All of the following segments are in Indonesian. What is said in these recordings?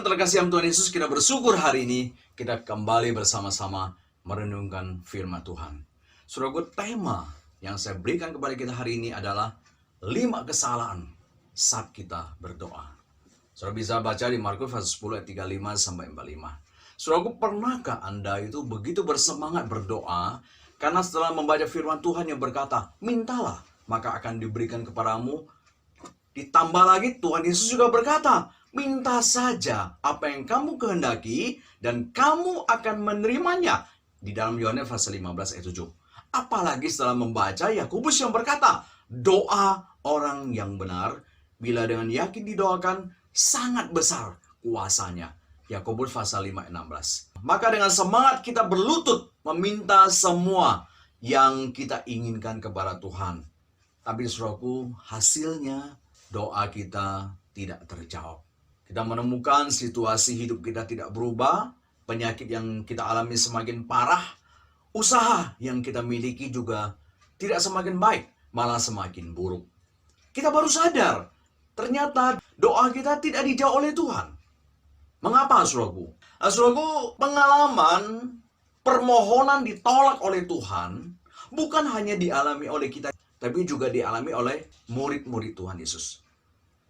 Saudara terkasih Tuhan Yesus, kita bersyukur hari ini kita kembali bersama-sama merenungkan firman Tuhan. Saudara, tema yang saya berikan kepada kita hari ini adalah 5 kesalahan saat kita berdoa. Saudara bisa baca di Markus pasal 10 ayat 35 sampai 45. Saudara, pernahkah Anda itu begitu bersemangat berdoa karena setelah membaca firman Tuhan yang berkata, mintalah maka akan diberikan kepadamu. Ditambah lagi Tuhan Yesus juga berkata, minta saja apa yang kamu kehendaki dan kamu akan menerimanya. Di dalam Yohanes pasal 15 ayat 7. Apalagi setelah membaca Yakobus yang berkata, doa orang yang benar bila dengan yakin didoakan sangat besar kuasanya. Yakobus pasal 5 ayat 16. Maka dengan semangat kita berlutut meminta semua yang kita inginkan kepada Tuhan. Tapi saudaraku, hasilnya doa kita tidak terjawab. Kita menemukan situasi hidup kita tidak berubah, penyakit yang kita alami semakin parah, usaha yang kita miliki juga tidak semakin baik, malah semakin buruk. Kita baru sadar, ternyata doa kita tidak dijawab oleh Tuhan. Mengapa, saudaraku? Saudaraku, pengalaman permohonan ditolak oleh Tuhan bukan hanya dialami oleh kita, tapi juga dialami oleh murid-murid Tuhan Yesus.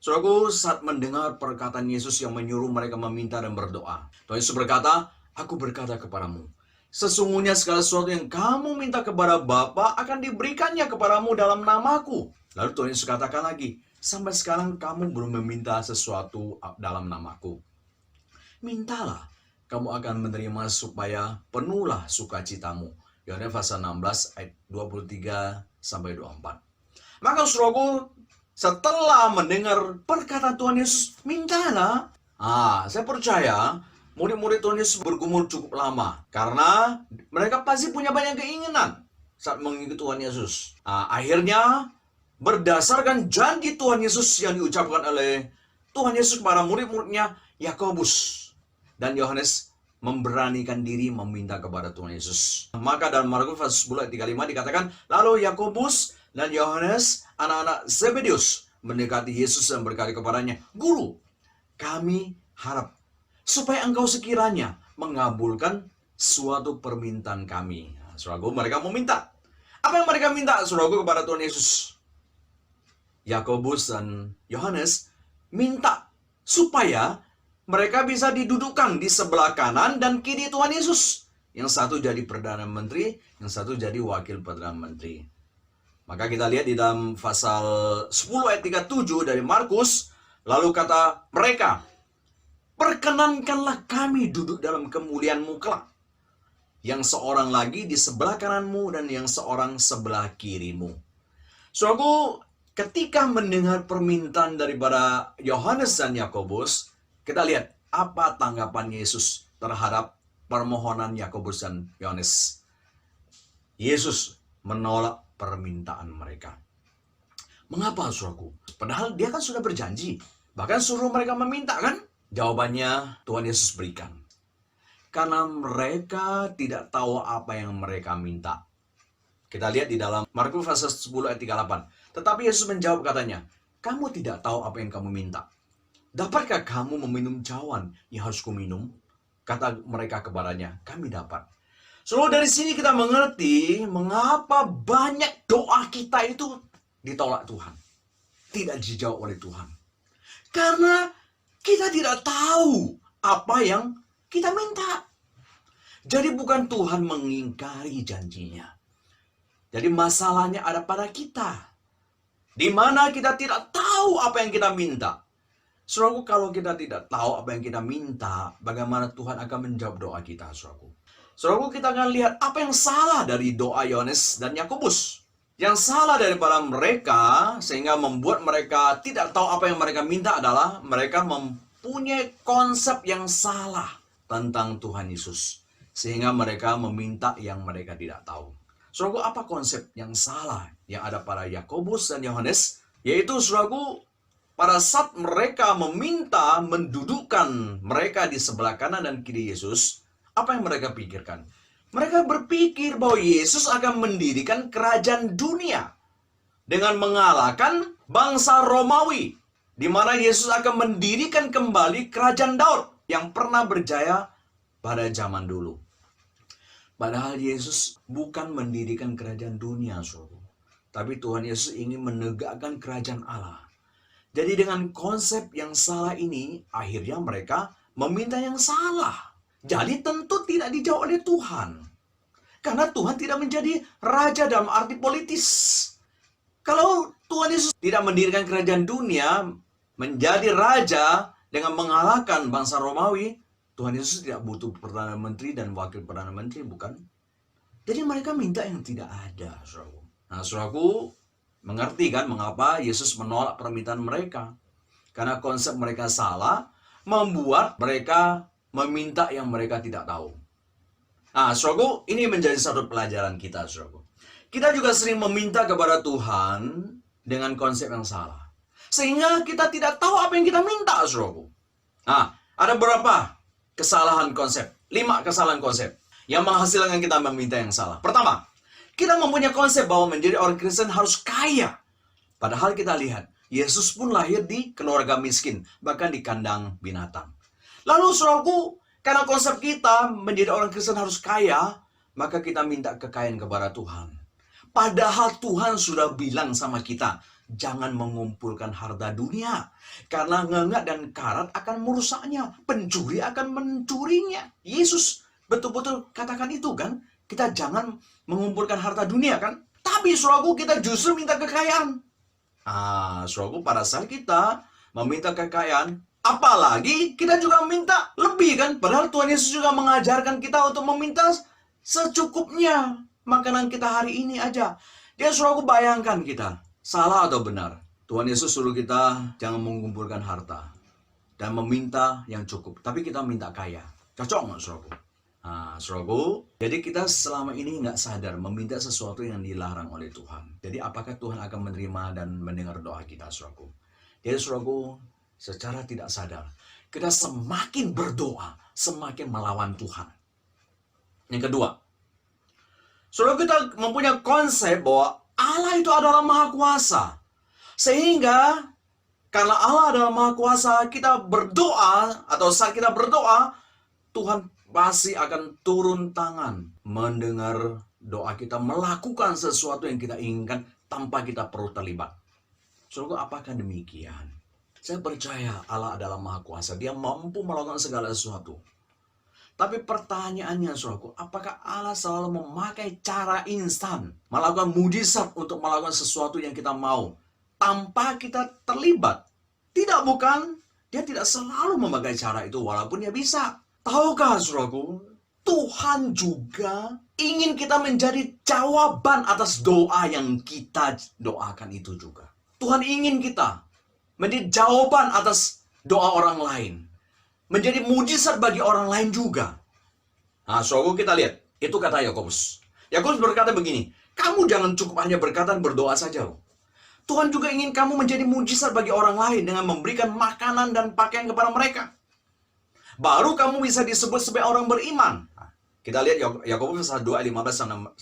Saudaraku, saat mendengar perkataan Yesus yang menyuruh mereka meminta dan berdoa, Tuhan Yesus berkata, aku berkata kepadamu, sesungguhnya segala sesuatu yang kamu minta kepada Bapa akan diberikannya kepadamu dalam namaku. Lalu Tuhan Yesus katakan lagi, sampai sekarang kamu belum meminta sesuatu dalam namaku. Mintalah, kamu akan menerima supaya penuhlah sukacitamu. Yohanes pasal 16 ayat 23 sampai 24. Maka saudaraku, setelah mendengar perkataan Tuhan Yesus, mintalah. Saya percaya murid-murid Tuhan Yesus bergumul cukup lama. Karena mereka pasti punya banyak keinginan saat mengikuti Tuhan Yesus. Akhirnya, berdasarkan janji Tuhan Yesus yang diucapkan oleh Tuhan Yesus kepada murid-muridnya, Yakobus dan Yohanes memberanikan diri meminta kepada Tuhan Yesus. Maka dalam Markus pasal 10 ayat 35 dikatakan, lalu Yakobus dan Yohanes, anak-anak Zebedeus, mendekati Yesus dan berkata kepadanya, Guru, kami harap supaya engkau sekiranya mengabulkan suatu permintaan kami. Saudaraku, mereka meminta. Apa yang mereka minta, saudaraku, kepada Tuhan Yesus? Yakobus dan Yohanes minta supaya mereka bisa didudukkan di sebelah kanan dan kiri Tuhan Yesus. Yang satu jadi Perdana Menteri, yang satu jadi Wakil Perdana Menteri. Maka kita lihat di dalam pasal 10 ayat 37 dari Markus, lalu kata mereka, perkenankanlah kami duduk dalam kemuliaan-Mu kelak. Yang seorang lagi di sebelah kananmu dan yang seorang sebelah kirimu. Saudaraku, ketika mendengar permintaan daripada Yohanes dan Yakobus, kita lihat apa tanggapan Yesus terhadap permohonan Yakobus dan Yohanes. Yesus menolak permintaan mereka. Mengapa, saudaraku? Padahal dia kan sudah berjanji. Bahkan suruh mereka meminta, kan? Jawabannya Tuhan Yesus berikan. Karena mereka tidak tahu apa yang mereka minta. Kita lihat di dalam Markus pasal 10 ayat 38. Tetapi Yesus menjawab katanya, kamu tidak tahu apa yang kamu minta. Dapatkah kamu meminum cawan yang harus kuminum? Kata mereka kepadanya, kami dapat. Saudara, dari sini kita mengerti mengapa banyak doa kita itu ditolak Tuhan. Tidak dijawab oleh Tuhan. Karena kita tidak tahu apa yang kita minta. Jadi bukan Tuhan mengingkari janjinya. Jadi masalahnya ada pada kita. Di mana kita tidak tahu apa yang kita minta. Saudaraku, kalau kita tidak tahu apa yang kita minta, bagaimana Tuhan akan menjawab doa kita, saudaraku? Saudaraku, kita akan lihat apa yang salah dari doa Yohanes dan Yakobus. Yang salah daripada mereka, sehingga membuat mereka tidak tahu apa yang mereka minta adalah mereka mempunyai konsep yang salah tentang Tuhan Yesus. Sehingga mereka meminta yang mereka tidak tahu. Saudaraku, apa konsep yang salah yang ada pada Yakobus dan Yohanes? Yaitu, saudaraku, pada saat mereka meminta mendudukkan mereka di sebelah kanan dan kiri Yesus, apa yang mereka pikirkan? Mereka berpikir bahwa Yesus akan mendirikan kerajaan dunia dengan mengalahkan bangsa Romawi, di mana Yesus akan mendirikan kembali kerajaan Daud yang pernah berjaya pada zaman dulu. Padahal Yesus bukan mendirikan kerajaan dunia, saudara. Tapi Tuhan Yesus ingin menegakkan kerajaan Allah. Jadi dengan konsep yang salah ini, akhirnya mereka meminta yang salah. Jadi tentu tidak dijawab oleh Tuhan. Karena Tuhan tidak menjadi raja dalam arti politis. Kalau Tuhan Yesus tidak mendirikan kerajaan dunia, menjadi raja dengan mengalahkan bangsa Romawi, Tuhan Yesus tidak butuh Perdana Menteri dan Wakil Perdana Menteri, bukan? Jadi mereka minta yang tidak ada, saudaraku. Nah, saudaraku, mengerti kan mengapa Yesus menolak permintaan mereka? Karena konsep mereka salah, membuat mereka meminta yang mereka tidak tahu. Nah, saudaraku, ini menjadi satu pelajaran kita, saudaraku. Kita juga sering meminta kepada Tuhan dengan konsep yang salah. Sehingga kita tidak tahu apa yang kita minta, saudaraku. Nah, ada berapa kesalahan konsep? 5 kesalahan konsep yang menghasilkan kita meminta yang salah. Pertama, kita mempunyai konsep bahwa menjadi orang Kristen harus kaya. Padahal kita lihat, Yesus pun lahir di keluarga miskin, bahkan di kandang binatang. Lalu saudaraku, karena konsep kita menjadi orang Kristen harus kaya, maka kita minta kekayaan kepada Tuhan. Padahal Tuhan sudah bilang sama kita, jangan mengumpulkan harta dunia. Karena ngengat dan karat akan merusaknya. Pencuri akan mencurinya. Yesus betul-betul katakan itu kan. Kita jangan mengumpulkan harta dunia kan. Tapi saudaraku, kita justru minta kekayaan. Saudaraku, pada saat kita meminta kekayaan, apalagi kita juga minta lebih kan. Padahal Tuhan Yesus juga mengajarkan kita untuk meminta secukupnya. Makanan kita hari ini aja. Dia saudaraku, bayangkan kita. Salah atau benar? Tuhan Yesus suruh kita jangan mengumpulkan harta. Dan meminta yang cukup. Tapi kita minta kaya. Cocok nggak, saudaraku? Saudaraku, jadi kita selama ini nggak sadar meminta sesuatu yang dilarang oleh Tuhan. Jadi apakah Tuhan akan menerima dan mendengar doa kita, saudaraku? Jadi saudaraku, secara tidak sadar, kita semakin berdoa, semakin melawan Tuhan. Yang kedua, saudara, kita mempunyai konsep bahwa Allah itu adalah Maha Kuasa. Sehingga karena Allah adalah Maha Kuasa, kita berdoa atau saat kita berdoa, Tuhan pasti akan turun tangan mendengar doa kita, melakukan sesuatu yang kita inginkan tanpa kita perlu terlibat. Saudara, apakah demikian? Saya percaya Allah adalah Maha Kuasa. Dia mampu melakukan segala sesuatu. Tapi pertanyaannya, saudaraku, apakah Allah selalu memakai cara instan, melakukan mujizat untuk melakukan sesuatu yang kita mau, tanpa kita terlibat? Tidak, bukan. Dia tidak selalu memakai cara itu, walaupun dia bisa. Tahukah, saudaraku, Tuhan juga ingin kita menjadi jawaban atas doa yang kita doakan itu juga. Tuhan ingin kita menjadi jawaban atas doa orang lain. Menjadi mujizat bagi orang lain juga. Saudaraku, kita lihat. Itu kata Yakobus. Yakobus berkata begini, kamu jangan cukup hanya berkata dan berdoa saja. Tuhan juga ingin kamu menjadi mujizat bagi orang lain dengan memberikan makanan dan pakaian kepada mereka. Baru kamu bisa disebut sebagai orang beriman. Kita lihat Yakobus 1, 2, 15-16.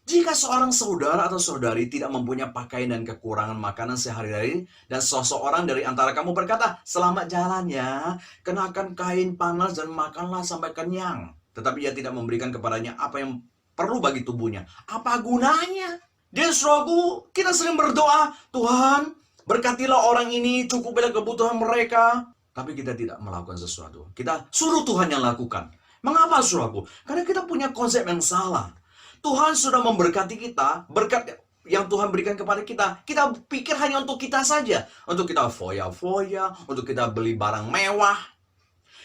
Jika seorang saudara atau saudari tidak mempunyai pakaian dan kekurangan makanan sehari-hari, dan seseorang dari antara kamu berkata, selamat jalan ya, kenakan kain panas dan makanlah sampai kenyang. Tetapi ia tidak memberikan kepadanya apa yang perlu bagi tubuhnya. Apa gunanya? Dia saudaraku, kita sering berdoa, Tuhan, berkatilah orang ini, cukupilah kebutuhan mereka. Tapi kita tidak melakukan sesuatu. Kita suruh Tuhan yang lakukan. Mengapa, saudaraku? Karena kita punya konsep yang salah. Tuhan sudah memberkati kita, berkat yang Tuhan berikan kepada kita, kita pikir hanya untuk kita saja. Untuk kita foya-foya, untuk kita beli barang mewah.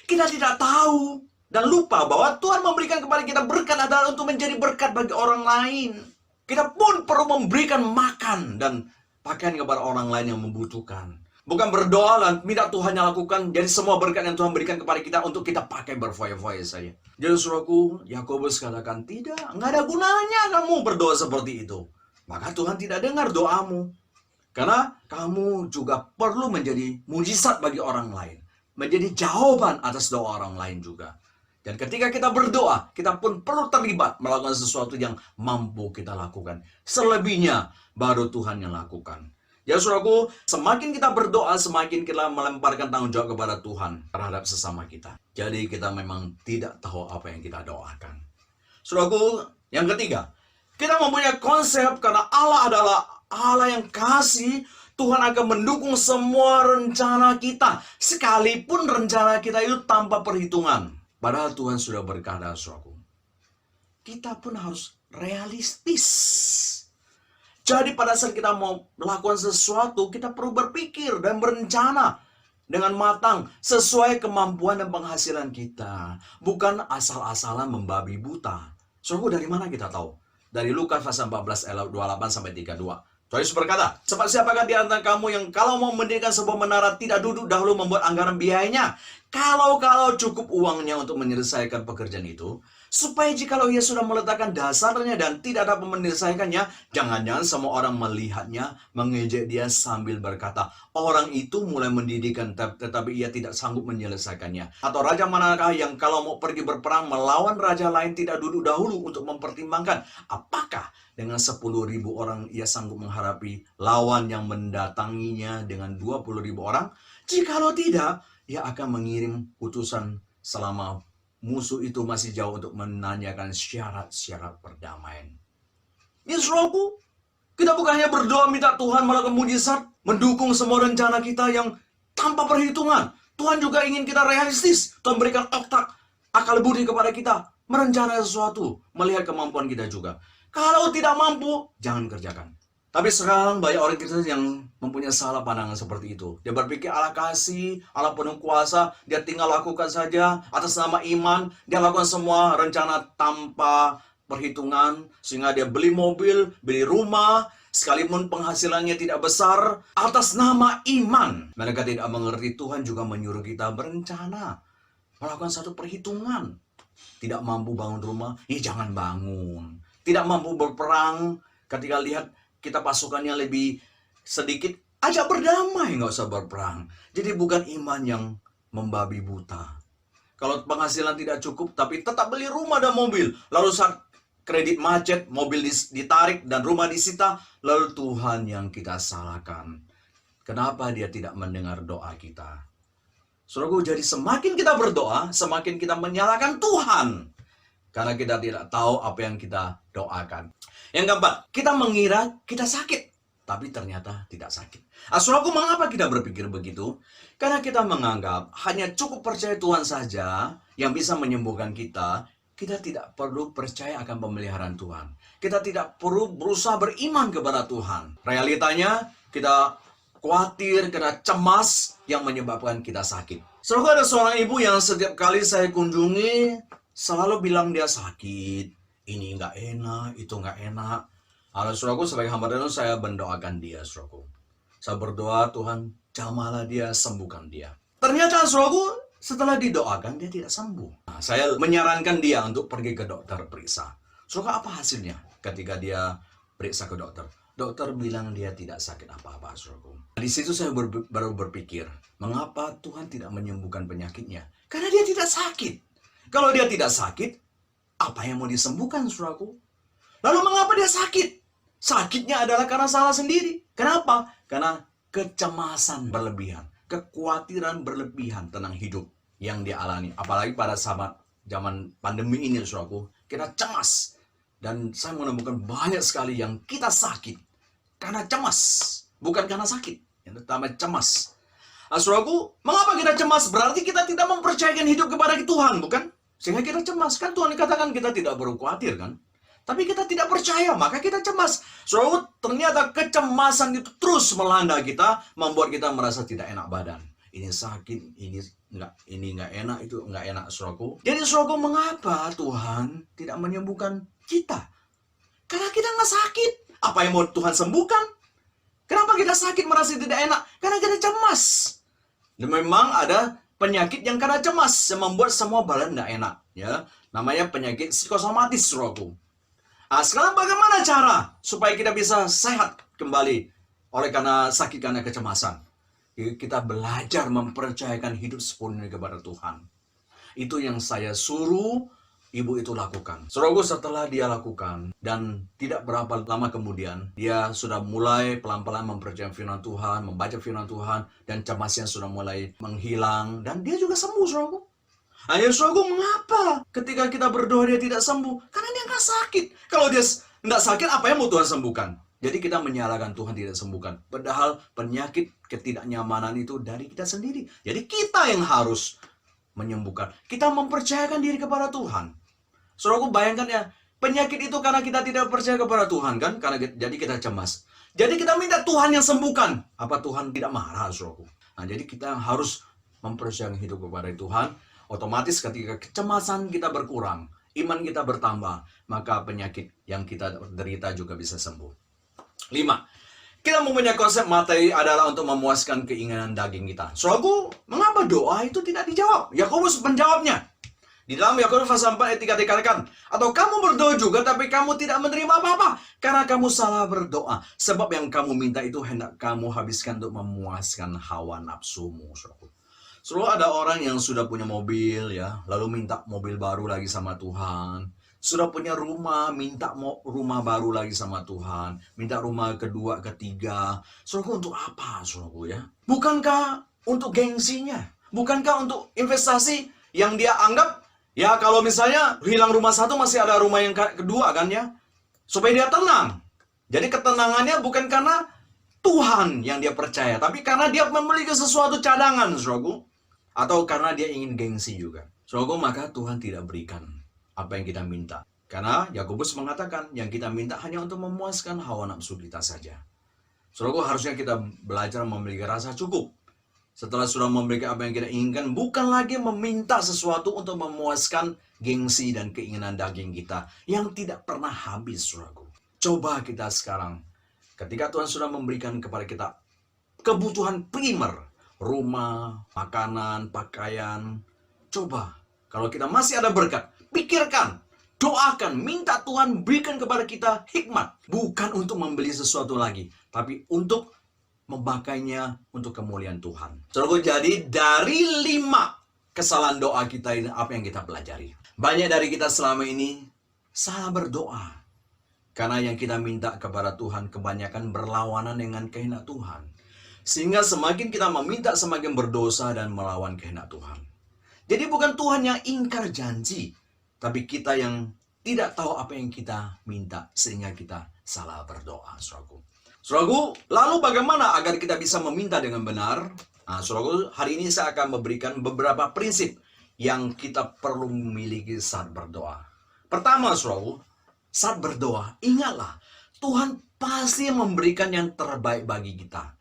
Kita tidak tahu dan lupa bahwa Tuhan memberikan kepada kita berkat adalah untuk menjadi berkat bagi orang lain. Kita pun perlu memberikan makan dan pakaian kepada orang lain yang membutuhkan. Bukan berdoa dan minta Tuhan yang lakukan. Jadi semua berkat yang Tuhan berikan kepada kita untuk kita pakai berfoya-foya saja. Jadi saudaraku, Yakobus katakan, tidak, nggak ada gunanya kamu berdoa seperti itu. Maka Tuhan tidak dengar doamu. Karena kamu juga perlu menjadi mujizat bagi orang lain. Menjadi jawaban atas doa orang lain juga. Dan ketika kita berdoa, kita pun perlu terlibat melakukan sesuatu yang mampu kita lakukan. Selebihnya baru Tuhan yang lakukan. Ya saudaraku, semakin kita berdoa, semakin kita melemparkan tanggung jawab kepada Tuhan terhadap sesama kita. Jadi kita memang tidak tahu apa yang kita doakan. Saudaraku, yang ketiga, kita mempunyai konsep karena Allah adalah Allah yang kasih. Tuhan akan mendukung semua rencana kita, sekalipun rencana kita itu tanpa perhitungan. Padahal Tuhan sudah berkata, saudaraku, kita pun harus realistis. Jadi pada saat kita mau melakukan sesuatu, kita perlu berpikir dan berencana dengan matang sesuai kemampuan dan penghasilan kita. Bukan asal-asalan membabi buta. Saudaraku, dari mana kita tahu? Dari Lukas pasal 14 ayat 28 sampai 32. Tuhan Yesus berkata, sebab siapakah di antara kamu yang kalau mau mendirikan sebuah menara tidak duduk dahulu membuat anggaran biayanya? Kalau cukup uangnya untuk menyelesaikan pekerjaan itu, supaya jikalau ia sudah meletakkan dasarnya dan tidak dapat menyelesaikannya, jangan-jangan semua orang melihatnya, mengejek dia sambil berkata, orang itu mulai mendirikan tetapi ia tidak sanggup menyelesaikannya. Atau raja manakah yang kalau mau pergi berperang melawan raja lain tidak duduk dahulu untuk mempertimbangkan, apakah dengan 10.000 orang ia sanggup menghadapi lawan yang mendatanginya dengan 20.000 orang? Jikalau tidak, ia akan mengirim utusan selama musuh itu masih jauh untuk menanyakan syarat-syarat perdamaian. Ya saudaraku, kita bukan hanya berdoa minta Tuhan melakukan mujizat, mendukung semua rencana kita yang tanpa perhitungan. Tuhan juga ingin kita realistis. Tuhan berikan otak, akal budi kepada kita, merencanakan sesuatu, melihat kemampuan kita juga. Kalau tidak mampu, jangan kerjakan. Tapi sekarang banyak orang Kristen yang mempunyai salah pandangan seperti itu. Dia berpikir Allah kasih, Allah penuh kuasa, dia tinggal lakukan saja atas nama iman. Dia lakukan semua rencana tanpa perhitungan, sehingga dia beli mobil, beli rumah, sekalipun penghasilannya tidak besar, atas nama iman. Mereka tidak mengerti Tuhan juga menyuruh kita berencana, melakukan satu perhitungan. Tidak mampu bangun rumah, ya jangan bangun. Tidak mampu berperang, ketika lihat kita pasukannya lebih sedikit, ajak berdamai, nggak usah berperang. Jadi bukan iman yang membabi buta. Kalau penghasilan tidak cukup, tapi tetap beli rumah dan mobil. Lalu saat kredit macet, mobil ditarik, dan rumah disita, lalu Tuhan yang kita salahkan. Kenapa dia tidak mendengar doa kita? Saudaraku, jadi semakin kita berdoa, semakin kita menyalahkan Tuhan. Karena kita tidak tahu apa yang kita doakan. Yang keempat, kita mengira kita sakit, tapi ternyata tidak sakit. Saudaraku, mengapa kita berpikir begitu? Karena kita menganggap hanya cukup percaya Tuhan saja yang bisa menyembuhkan kita. Kita tidak perlu percaya akan pemeliharaan Tuhan. Kita tidak perlu berusaha beriman kepada Tuhan. Realitanya, kita khawatir, kita cemas yang menyebabkan kita sakit. Saudaraku, ada seorang ibu yang setiap kali saya kunjungi, selalu bilang dia sakit. Ini nggak enak, itu nggak enak. Saudaraku, sebagai hamba Tuhan, saya mendoakan dia, saudaraku. Saya berdoa, Tuhan, jamahlah dia, sembuhkan dia. Ternyata, saudaraku, setelah didoakan, dia tidak sembuh. Saya menyarankan dia untuk pergi ke dokter periksa. Saudaraku, apa hasilnya ketika dia periksa ke dokter? Dokter bilang dia tidak sakit apa-apa, saudaraku. Di situ saya baru berpikir, mengapa Tuhan tidak menyembuhkan penyakitnya? Karena dia tidak sakit. Kalau dia tidak sakit, apa yang mau disembuhkan, saudaraku? Lalu mengapa dia sakit? Sakitnya adalah karena salah sendiri. Kenapa? Karena kecemasan berlebihan, kekhawatiran berlebihan tentang hidup yang dia alami. Apalagi pada zaman pandemi ini, saudaraku, kita cemas. Dan saya menemukan banyak sekali yang kita sakit karena cemas, bukan karena sakit. Yang pertama, cemas. Saudaraku, mengapa kita cemas? Berarti kita tidak mempercayakan hidup kepada Tuhan, bukan? Sehingga kita cemas. Kan Tuhan katakan kita tidak perlu khawatir, kan? Tapi kita tidak percaya, maka kita cemas. Saudara, ternyata kecemasan itu terus melanda kita, membuat kita merasa tidak enak badan. Ini sakit, ini nggak enak, itu nggak enak, saudaraku. Jadi saudaraku, mengapa Tuhan tidak menyembuhkan kita? Karena kita nggak sakit. Apa yang mau Tuhan sembuhkan? Kenapa kita sakit merasa tidak enak? Karena kita cemas. Dan memang ada penyakit yang karena cemas yang membuat semua badan tidak enak, ya. Namanya penyakit psikosomatis, saudaraku. Sekarang bagaimana cara supaya kita bisa sehat kembali oleh karena sakit karena kecemasan? Kita belajar mempercayakan hidup sepenuhnya kepada Tuhan. Itu yang saya suruh ibu itu lakukan. Saudaraku, setelah dia lakukan dan tidak berapa lama kemudian, dia sudah mulai pelan-pelan mempercayai firman Tuhan, membaca firman Tuhan, dan cemasnya sudah mulai menghilang, dan dia juga sembuh, saudaraku. Hanya saudaraku, mengapa ketika kita berdoa dia tidak sembuh? Karena dia nggak sakit. Kalau dia nggak sakit, apa yang mau Tuhan sembuhkan? Jadi kita menyalahkan Tuhan tidak sembuhkan. Padahal penyakit ketidaknyamanan itu dari kita sendiri. Jadi kita yang harus menyembuhkan. Kita mempercayakan diri kepada Tuhan. Saudaraku, bayangkan ya, penyakit itu karena kita tidak percaya kepada Tuhan, kan? Jadi kita cemas. Jadi kita minta Tuhan yang sembuhkan. Apa Tuhan tidak marah, saudaraku? Nah, jadi kita harus mempercayakan hidup kepada Tuhan. Otomatis ketika kecemasan kita berkurang, iman kita bertambah, maka penyakit yang kita derita juga bisa sembuh. 5. Kita mempunyai konsep materi adalah untuk memuaskan keinginan daging kita. Saudaraku, mengapa doa itu tidak dijawab? Yakobus menjawabnya. Di dalam Yakobus pasal 4 ayat 3 dikatakan, atau kamu berdoa juga tapi kamu tidak menerima apa-apa karena kamu salah berdoa. Sebab yang kamu minta itu hendak kamu habiskan untuk memuaskan hawa nafsumu. Saudaraku. Selalu ada orang yang sudah punya mobil ya, lalu minta mobil baru lagi sama Tuhan. Sudah punya rumah, minta rumah baru lagi sama Tuhan. Minta rumah kedua, ketiga. Saudaraku, untuk apa, saudaraku ya? Bukankah untuk gengsinya? Bukankah untuk investasi yang dia anggap, ya kalau misalnya hilang rumah satu, masih ada rumah yang kedua kan ya? Supaya dia tenang. Jadi ketenangannya bukan karena Tuhan yang dia percaya, tapi karena dia memiliki sesuatu cadangan, saudaraku. Atau karena dia ingin gengsi juga. Saudaraku, maka Tuhan tidak berikan apa yang kita minta. Karena Yakobus mengatakan yang kita minta hanya untuk memuaskan hawa nafsu kita saja. Saudaraku, harusnya kita belajar memiliki rasa cukup. Setelah sudah memiliki apa yang kita inginkan, bukan lagi meminta sesuatu untuk memuaskan gengsi dan keinginan daging kita yang tidak pernah habis, saudaraku. Coba kita sekarang, ketika Tuhan sudah memberikan kepada kita kebutuhan primer, rumah, makanan, pakaian, coba kalau kita masih ada berkat, pikirkan, doakan, minta Tuhan berikan kepada kita hikmat. Bukan untuk membeli sesuatu lagi, tapi untuk memakainya untuk kemuliaan Tuhan. Saudaraku, jadi dari 5 kesalahan doa kita ini, apa yang kita pelajari? Banyak dari kita selama ini salah berdoa. Karena yang kita minta kepada Tuhan kebanyakan berlawanan dengan kehendak Tuhan. Sehingga semakin kita meminta, semakin berdosa dan melawan kehendak Tuhan. Jadi bukan Tuhan yang ingkar janji, tapi kita yang tidak tahu apa yang kita minta, sehingga kita salah berdoa, saudaraku. Saudaraku, lalu bagaimana agar kita bisa meminta dengan benar? Nah, saudaraku, hari ini saya akan memberikan beberapa prinsip yang kita perlu miliki saat berdoa. Pertama, saudaraku, saat berdoa, ingatlah, Tuhan pasti memberikan yang terbaik bagi kita.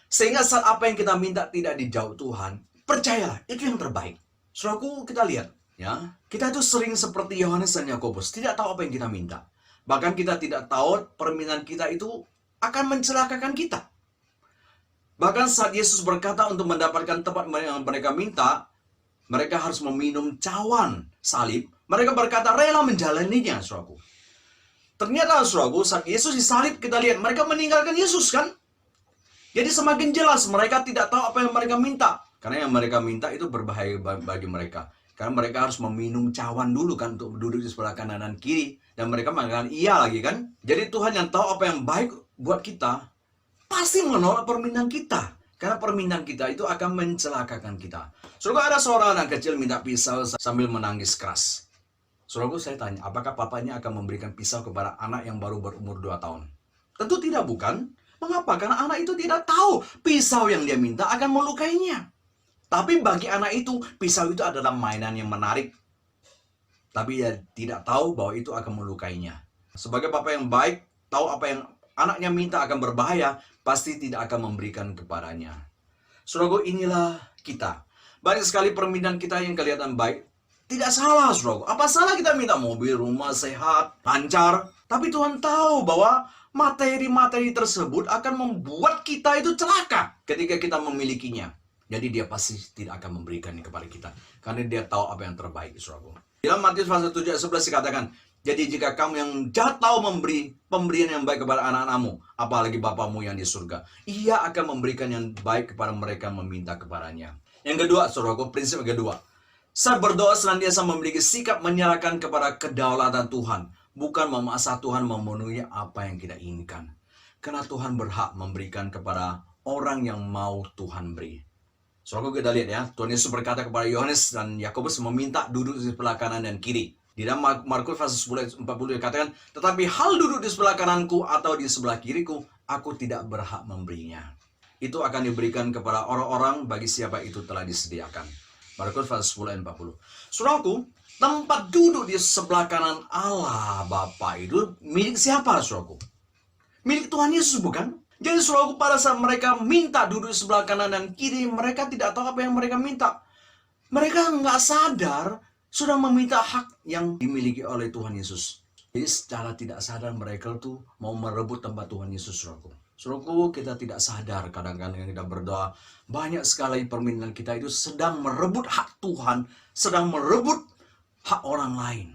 Sehingga saat apa yang kita minta tidak dijawab Tuhan, percayalah, itu yang terbaik. Saudaraku, kita lihat. Ya, kita itu sering seperti Yohanes dan Yakobus, tidak tahu apa yang kita minta. Bahkan kita tidak tahu permintaan kita itu akan mencelakakan kita. Bahkan saat Yesus berkata untuk mendapatkan tempat yang mereka minta, mereka harus meminum cawan salib. Mereka berkata rela menjalaninya, saudaraku. Ternyata, saudaraku, saat Yesus disalib, kita lihat mereka meninggalkan Yesus, kan? Jadi semakin jelas mereka tidak tahu apa yang mereka minta. Karena yang mereka minta itu berbahaya bagi mereka. Karena mereka harus meminum cawan dulu kan untuk duduk di sebelah kanan dan kiri. Dan mereka mengatakan iya lagi kan. Jadi Tuhan yang tahu apa yang baik buat kita, pasti menolak permintaan kita. Karena permintaan kita itu akan mencelakakan kita. Saudara, ada seorang anak kecil minta pisau sambil menangis keras. Saudara, saya tanya, apakah papanya akan memberikan pisau kepada anak yang baru berumur 2 tahun? Tentu tidak, bukan? Mengapa? Karena anak itu tidak tahu pisau yang dia minta akan melukainya. Tapi bagi anak itu, pisau itu adalah mainan yang menarik. Tapi dia tidak tahu bahwa itu akan melukainya. Sebagai bapak yang baik, tahu apa yang anaknya minta akan berbahaya, pasti tidak akan memberikan kepadanya. Saudaraku, inilah kita. Banyak sekali permintaan kita yang kelihatan baik. Tidak salah, saudaraku. Apa salah kita minta mobil, rumah, sehat, lancar? Tapi Tuhan tahu bahwa materi-materi tersebut akan membuat kita itu celaka ketika kita memilikinya. Jadi dia pasti tidak akan memberikannya kepada kita. Karena dia tahu apa yang terbaik, saudaraku. Dalam Matius pasal 7 ayat 11 dikatakan, jadi jika kamu yang jahat tahu memberi pemberian yang baik kepada anak-anakmu, apalagi Bapamu yang di surga, ia akan memberikan yang baik kepada mereka yang meminta kepadanya. Yang kedua, saudaraku, prinsip kedua. Saat berdoa senantiasa memiliki sikap menyerahkan kepada kedaulatan Tuhan, bukan memaksa Tuhan memenuhi apa yang kita inginkan. Karena Tuhan berhak memberikan kepada orang yang mau Tuhan beri. Saudara, kita lihat ya, Tuhan Yesus berkata kepada Yohanes dan Yakobus meminta duduk di sebelah kanan dan kiri. Di dalam Markus pasal 10 ayat 40 dikatakan, tetapi hal duduk di sebelah kananku atau di sebelah kiriku, aku tidak berhak memberinya. Itu akan diberikan kepada orang-orang bagi siapa itu telah disediakan. Markus pasal 10 ayat 40. Saudaraku, tempat duduk di sebelah kanan Allah Bapa itu milik siapa, saudaraku? Milik Tuhan Yesus, bukan? Jadi saudaraku, pada saat mereka minta duduk di sebelah kanan dan kiri, mereka tidak tahu apa yang mereka minta. Mereka nggak sadar sudah meminta hak yang dimiliki oleh Tuhan Yesus. Jadi secara tidak sadar mereka tuh mau merebut tempat Tuhan Yesus, saudaraku. Saudaraku, kita tidak sadar kadang-kadang kita berdoa, banyak sekali permintaan kita itu sedang merebut hak Tuhan, sedang merebut hak orang lain.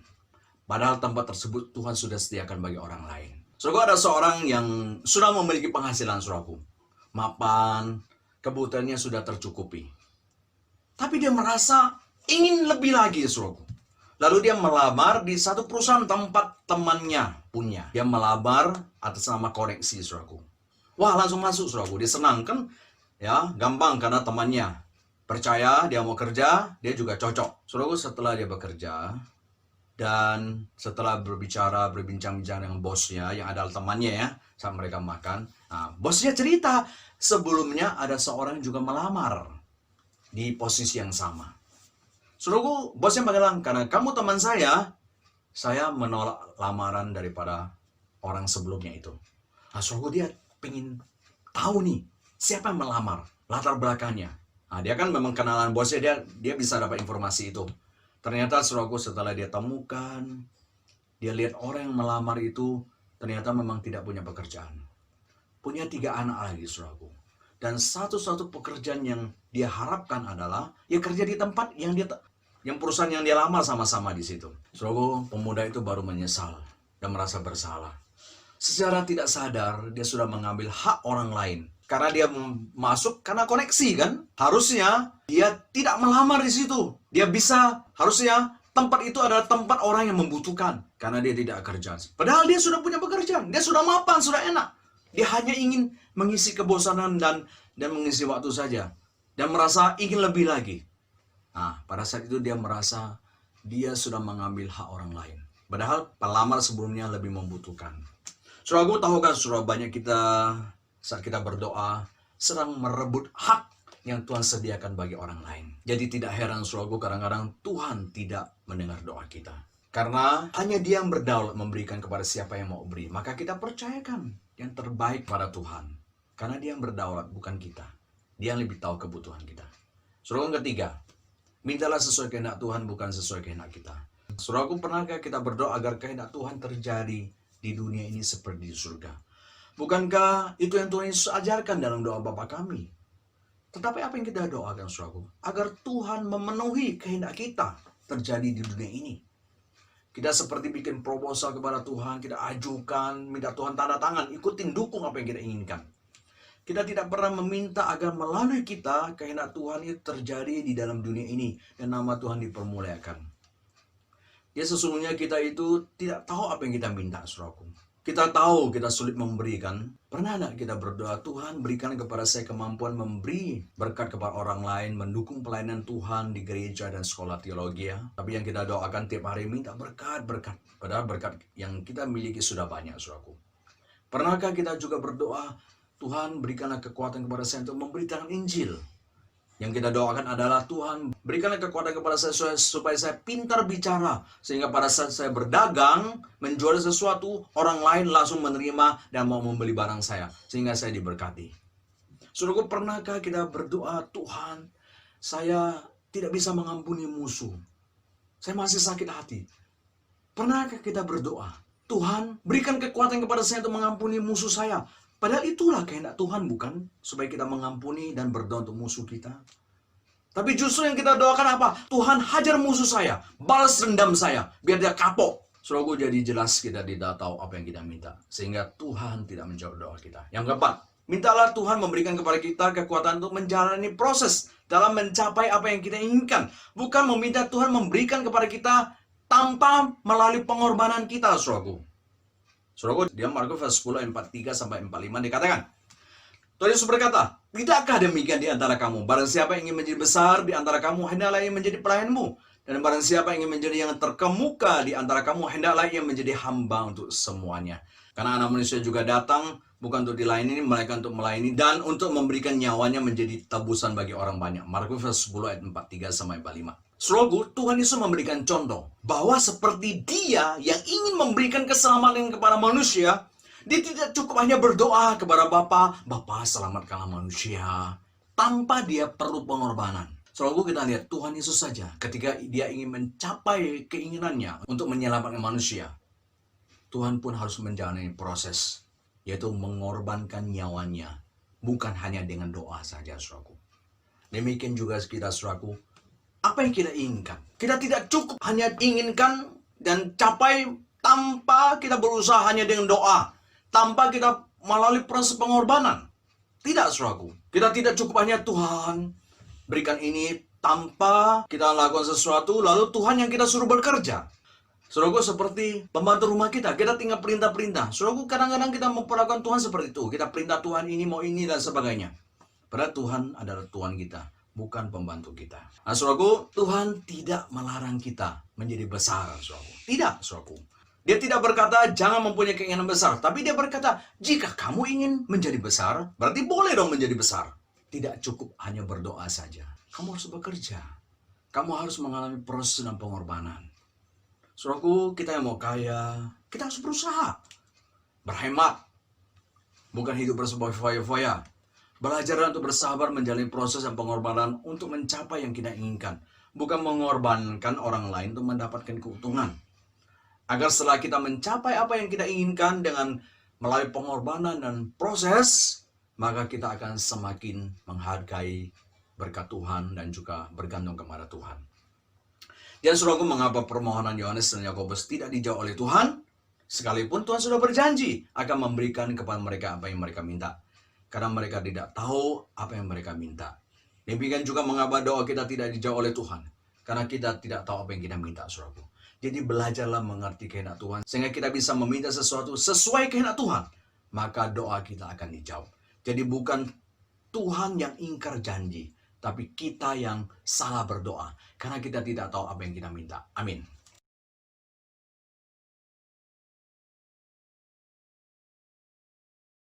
Padahal tempat tersebut Tuhan sudah sediakan bagi orang lain. Saudaraku, ada seorang yang sudah memiliki penghasilan, saudaraku. Mapan, kebutuhannya sudah tercukupi. Tapi dia merasa ingin lebih lagi, saudaraku. Lalu dia melamar di satu perusahaan tempat temannya punya. Dia melamar atas nama koneksi, saudaraku. Wah, langsung masuk, saudaraku. Dia senang kan? Ya, gampang karena temannya percaya dia mau kerja, dia juga cocok. Saudaraku, setelah dia bekerja dan setelah berbincang-bincang dengan bosnya yang adalah temannya ya, saat mereka makan, bosnya cerita sebelumnya ada seorang yang juga melamar di posisi yang sama. Saudaraku, bosnya bilang, karena kamu teman saya menolak lamaran daripada orang sebelumnya itu. Nah, saudaraku, dia pengen tahu nih, siapa yang melamar, latar belakangnya. Nah, dia kan memang kenalan bosnya, dia bisa dapat informasi itu. Ternyata saudaraku, setelah dia temukan, dia lihat orang yang melamar itu ternyata memang tidak punya pekerjaan. Punya 3 anak lagi, saudaraku. Dan satu-satu pekerjaan yang dia harapkan adalah ya kerja di tempat yang perusahaan yang dia lamar sama-sama di situ. Saudaraku, pemuda itu baru menyesal dan merasa bersalah. Secara tidak sadar, dia sudah mengambil hak orang lain. Karena dia masuk karena koneksi kan. Harusnya dia tidak melamar di situ. Dia bisa, harusnya tempat itu adalah tempat orang yang membutuhkan. Karena dia tidak kerja. Padahal dia sudah punya pekerjaan. Dia sudah mapan, sudah enak. Dia hanya ingin mengisi kebosanan dan mengisi waktu saja. Dan merasa ingin lebih lagi. Nah, pada saat itu dia merasa dia sudah mengambil hak orang lain. Padahal pelamar sebelumnya lebih membutuhkan. Saudaraku, tahukah saudara, banyak kita saat kita berdoa sedang merebut hak yang Tuhan sediakan bagi orang lain. Jadi tidak heran saudaraku, kadang-kadang Tuhan tidak mendengar doa kita. Karena hanya Dia yang berdaulat memberikan kepada siapa yang mau beri. Maka kita percayakan yang terbaik pada Tuhan. Karena Dia yang berdaulat, bukan kita. Dia yang lebih tahu kebutuhan kita. Saudaraku, yang ketiga, mintalah sesuai kehendak Tuhan, bukan sesuai kehendak kita. Saudaraku, pernahkah kita berdoa agar kehendak Tuhan terjadi di dunia ini seperti di surga? Bukankah itu yang Tuhan Yesus ajarkan dalam doa Bapa kami? Tetapi apa yang kita doakan, saudaraku? Agar Tuhan memenuhi kehendak kita terjadi di dunia ini. Kita seperti bikin proposal kepada Tuhan, kita ajukan, minta Tuhan tanda tangan, ikutin, dukung apa yang kita inginkan. Kita tidak pernah meminta agar melalui kita kehendak Tuhan itu terjadi di dalam dunia ini dan nama Tuhan dipermuliakan. Ya, sesungguhnya kita itu tidak tahu apa yang kita minta, saudaraku. Kita tahu kita sulit memberikan. Pernah tidak kita berdoa, Tuhan berikan kepada saya kemampuan memberi berkat kepada orang lain, mendukung pelayanan Tuhan di gereja dan sekolah teologi ya. Tapi yang kita doakan tiap hari minta berkat-berkat. Padahal berkat yang kita miliki sudah banyak, saudaraku. Pernahkah kita juga berdoa, Tuhan berikanlah kekuatan kepada saya untuk memberitakan Injil. Yang kita doakan adalah Tuhan berikanlah kekuatan kepada saya supaya saya pintar bicara. Sehingga pada saat saya berdagang, menjual sesuatu, orang lain langsung menerima dan mau membeli barang saya. Sehingga saya diberkati. Saudaraku, pernahkah kita berdoa, Tuhan, saya tidak bisa mengampuni musuh. Saya masih sakit hati. Pernahkah kita berdoa, Tuhan berikan kekuatan kepada saya untuk mengampuni musuh saya. Padahal itulah kehendak Tuhan, bukan? Supaya kita mengampuni dan berdoa untuk musuh kita. Tapi justru yang kita doakan apa? Tuhan hajar musuh saya, balas dendam saya, biar dia kapok. Saudaraku, jadi jelas kita tidak tahu apa yang kita minta. Sehingga Tuhan tidak menjawab doa kita. Yang keempat, Mintalah Tuhan memberikan kepada kita kekuatan untuk menjalani proses dalam mencapai apa yang kita inginkan. Bukan meminta Tuhan memberikan kepada kita tanpa melalui pengorbanan kita, saudaraku. Saudaraku, di Markus 10 ayat 43 sampai 45 dikatakan, Tuhan Yesus berkata, tidakkah demikian di antara kamu? Barang siapa yang ingin menjadi besar di antara kamu, hendaklah ia menjadi pelayanmu. Dan barang siapa yang ingin menjadi yang terkemuka di antara kamu, hendaklah ia menjadi hamba untuk semuanya. Karena anak manusia juga datang, bukan untuk dilayani, melainkan untuk melayani, dan untuk memberikan nyawanya menjadi tebusan bagi orang banyak. Markus 10 ayat 43 sampai 45. Saudaraku, Tuhan Yesus memberikan contoh bahwa seperti Dia yang ingin memberikan keselamatan kepada manusia, Dia tidak cukup hanya berdoa kepada Bapa, Bapa selamatkanlah manusia, tanpa Dia perlu pengorbanan. Saudaraku, kita lihat Tuhan Yesus saja ketika Dia ingin mencapai keinginannya untuk menyelamatkan manusia, Tuhan pun harus menjalani proses, yaitu mengorbankan nyawanya, bukan hanya dengan doa saja, saudaraku. Demikian juga kita, saudaraku, apa yang kita inginkan. Kita tidak cukup hanya inginkan dan capai tanpa kita berusaha hanya dengan doa, tanpa kita melalui proses pengorbanan. Tidak, saudaraku. Kita tidak cukup hanya Tuhan berikan ini tanpa kita lakukan sesuatu, lalu Tuhan yang kita suruh bekerja. Saudaraku, seperti pembantu rumah kita tinggal perintah-perintah. Saudaraku, kadang-kadang kita memperlakukan Tuhan seperti itu. Kita perintah Tuhan ini, mau ini, dan sebagainya. Padahal Tuhan adalah Tuhan kita, bukan pembantu kita. Nah, saudaraku, Tuhan tidak melarang kita menjadi besar, saudaraku. Tidak, saudaraku. Dia tidak berkata, jangan mempunyai keinginan besar. Tapi dia berkata, jika kamu ingin menjadi besar, berarti boleh dong menjadi besar. Tidak cukup hanya berdoa saja. Kamu harus bekerja. Kamu harus mengalami proses dan pengorbanan. Saudaraku, kita yang mau kaya, kita harus berusaha. Berhemat. Bukan hidup berfoya-foya. Belajar untuk bersabar menjalani proses dan pengorbanan untuk mencapai yang kita inginkan. Bukan mengorbankan orang lain untuk mendapatkan keuntungan. Agar setelah kita mencapai apa yang kita inginkan dengan melalui pengorbanan dan proses, maka kita akan semakin menghargai berkat Tuhan dan juga bergantung kepada Tuhan. Dan saudaraku, mengapa permohonan Yohanes dan Yakobus tidak dijawab oleh Tuhan? Sekalipun Tuhan sudah berjanji akan memberikan kepada mereka apa yang mereka minta. Karena mereka tidak tahu apa yang mereka minta. Demikian juga mengapa doa kita tidak dijawab oleh Tuhan. Karena kita tidak tahu apa yang kita minta, saudaraku. Jadi belajarlah mengerti kehendak Tuhan, sehingga kita bisa meminta sesuatu sesuai kehendak Tuhan. Maka doa kita akan dijawab. Jadi bukan Tuhan yang ingkar janji, tapi kita yang salah berdoa. Karena kita tidak tahu apa yang kita minta. Amin.